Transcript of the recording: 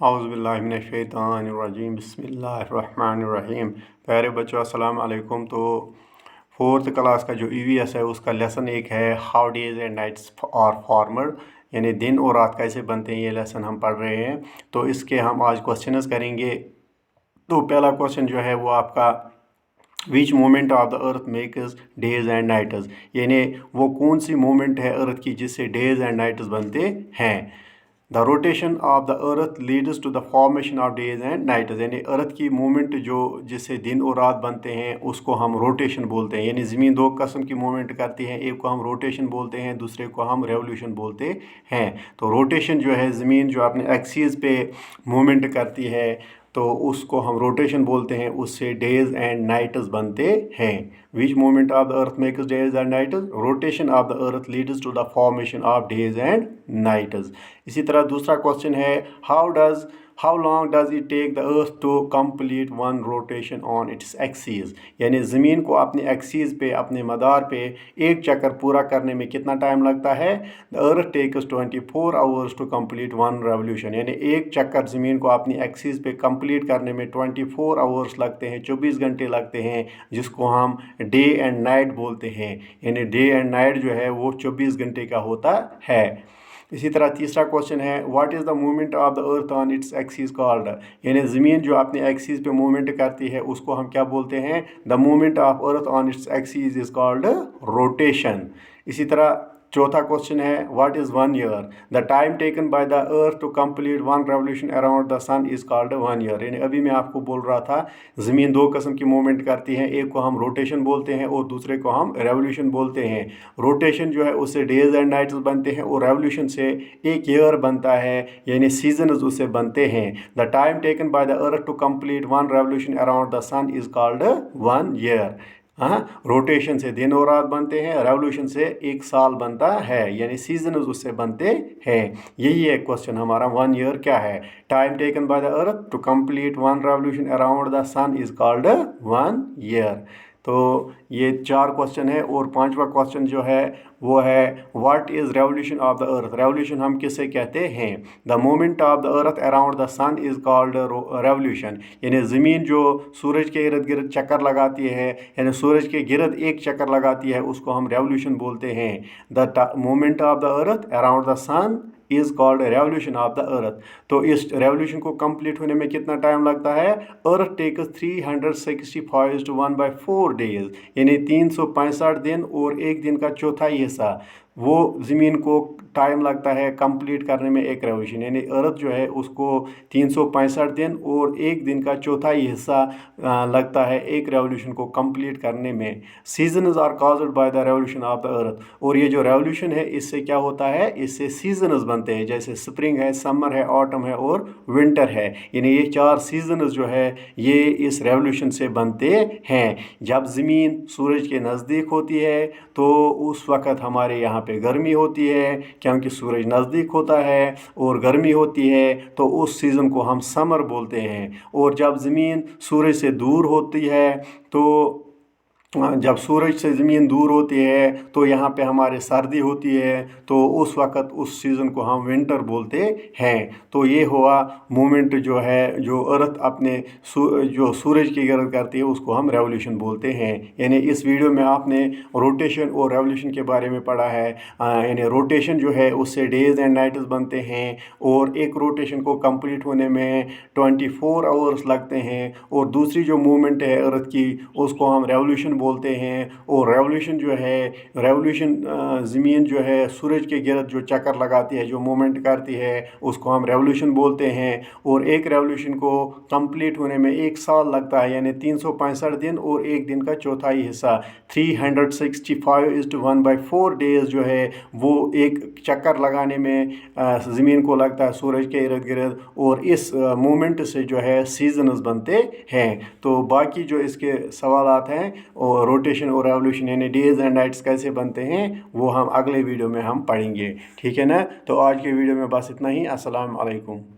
औज़ुबिल्लाहिमिनश्शैतानिर्रजीम बिस्मिल्लाहिर्रहमानिर्रहीम। प्यारे बच्चों अस्सलाम वालेकुम। तो फोर्थ क्लास का जो ईवीएस है उसका लेसन एक है how days and nights are formed, यानी दिन और रात कैसे बनते हैं, ये लेसन हम पढ़ रहे हैं। तो इसके हम आज क्वेश्चंस करेंगे। तो पहला क्वेश्चन जो है वो आपका which moment of the earth makes days and nights, यानी वो कौन सी मोमेंट है अर्थ की जिससे डेज एंड नाइट्स बनते हैं। The rotation of the earth leads to the formation of days and nights, यानी अर्थ की मूवमेंट जो जिससे दिन और रात बनते हैं उसको हम रोटेशन बोलते हैं। यानी ज़मीन दो किस्म की मूवमेंट करती है, एक को हम रोटेशन बोलते हैं, दूसरे को हम रेवोल्यूशन बोलते हैं। तो रोटेशन जो है ज़मीन जो अपने एक्सिस पे मूवमेंट करती है तो उसको हम रोटेशन बोलते हैं, उससे डेज एंड नाइट्स बनते हैं। Which moment of the earth makes days and nights, rotation of the earth leads to the formation of days and nights. इसी तरह दूसरा क्वेश्चन है how long does it take the earth to complete one rotation on its axis, यानी ज़मीन को अपने axis पे अपने मदार पे एक चक्कर पूरा करने में कितना टाइम लगता है। The earth takes 24 hours to complete one revolution, यानी एक चक्कर ज़मीन को अपनी एक्सिस पे कंप्लीट करने में 24 आवर्स लगते हैं, 24 घंटे लगते हैं, जिसको हम डे एंड नाइट बोलते हैं। यानी डे एंड नाइट जो है वो 24 घंटे का होता है। इसी तरह तीसरा क्वेश्चन है what is the movement of the earth on its axis called, यानी ज़मीन जो अपने एक्सिस पे मूवमेंट करती है उसको हम क्या बोलते हैं। The movement of earth on its axis is called rotation. इसी तरह चौथा क्वेश्चन है what is 1 year, the time taken by the earth to complete one revolution around the sun is called 1 year. यानी अभी मैं आपको बोल रहा था ज़मीन दो किस्म की मूवमेंट करती है, एक को हम रोटेशन बोलते हैं और दूसरे को हम रेवोल्यूशन बोलते हैं। रोटेशन जो है उससे डेज एंड नाइट्स बनते हैं और रेवोल्यूशन से एक ईयर बनता है, यानी सीजन्स उससे बनते हैं। The time taken by the earth to complete one revolution around the sun is called 1 year. हाँ, रोटेशन से दिन और रात बनते हैं, रेवोल्यूशन से एक साल बनता है, यानी सीजन उससे बनते हैं। यही है क्वेश्चन हमारा 1 ईयर क्या है। Time taken by the earth to complete one revolution around the sun is called 1 year. तो ये 4 क्वेश्चन है और 5वां क्वेश्चन जो है वो है what is revolution of the earth, revolution हम किसे कहते हैं। The moment of the earth around the sun is called revolution, यानी ज़मीन जो सूरज के इर्द गिर्द चक्कर लगाती है, यानी सूरज के गिर्द एक चक्कर लगाती है, उसको हम रेवोल्यूशन बोलते हैं। The moment of the earth around the sun is called revolution of the earth. तो इस रेवोल्यूशन को कंप्लीट होने में कितना टाइम लगता है। अर्थ टेक्स 365 to 1/4 डेज, यानी 365 दिन और एक दिन का चौथाई हिस्सा वो ज़मीन को टाइम लगता है कंप्लीट करने में एक रेवोल्यूशन, यानी अर्थ जो है उसको 365 दिन और एक दिन का चौथाई हिस्सा लगता है एक रेवोल्यूशन को कंप्लीट करने में। Seasons are caused by the revolution of the earth, और ये जो रेवोल्यूशन है इससे क्या होता है, इससे सीजन्स बनते हैं, जैसे स्प्रिंग है, समर है, ऑटम है और विंटर है। यानी ये 4 सीजन्स जो है ये इस रेवोल्यूशन से बनते हैं। जब ज़मीन सूरज के नज़दीक होती है तो उस वक़्त हमारे यहाँ पे गर्मी होती है, क्योंकि सूरज नज़दीक होता है और गर्मी होती है, तो उस सीज़न को हम समर बोलते हैं। और जब ज़मीन सूरज से दूर होती है तो जब सूरज से ज़मीन दूर होती है तो यहाँ पे हमारे सर्दी होती है, तो उस वक़्त उस सीज़न को हम विंटर बोलते हैं। तो ये हुआ मूवमेंट जो है जो अर्थ अपने जो सूरज की गिर्द करती है उसको हम रेवोल्यूशन बोलते हैं। यानी इस वीडियो में आपने रोटेशन और रेवोल्यूशन के बारे में पढ़ा है। यानी रोटेशन जो है उससे डेज एंड नाइट्स बनते हैं और एक रोटेशन को कंप्लीट होने में 24 आवर्स लगते हैं, और दूसरी जो मूवमेंट है अर्थ की उसको हम रेवोल्यूशन बोलते हैं। और रेवोल्यूशन जो है ज़मीन जो है सूरज के गिर्द जो चक्कर लगाती है, जो मूवमेंट करती है, उसको हम रेवोल्यूशन बोलते हैं। और एक रेवोल्यूशन को कंप्लीट होने में एक साल लगता है, यानी 365 दिन और एक दिन का चौथाई हिस्सा 365 to 1/4 डेज जो है वो एक चक्कर लगाने में ज़मीन को लगता है सूरज के इर्द गिर्द, और इस मूवमेंट से जो है सीजन्स बनते हैं। तो बाकी जो इसके सवालात हैं और रोटेशन और रेवोल्यूशन यानी डेज एंड नाइट्स कैसे बनते हैं वो हम अगले वीडियो में हम पढ़ेंगे, ठीक है ना। तो आज के वीडियो में बस इतना ही। अस्सलाम वालेकुम।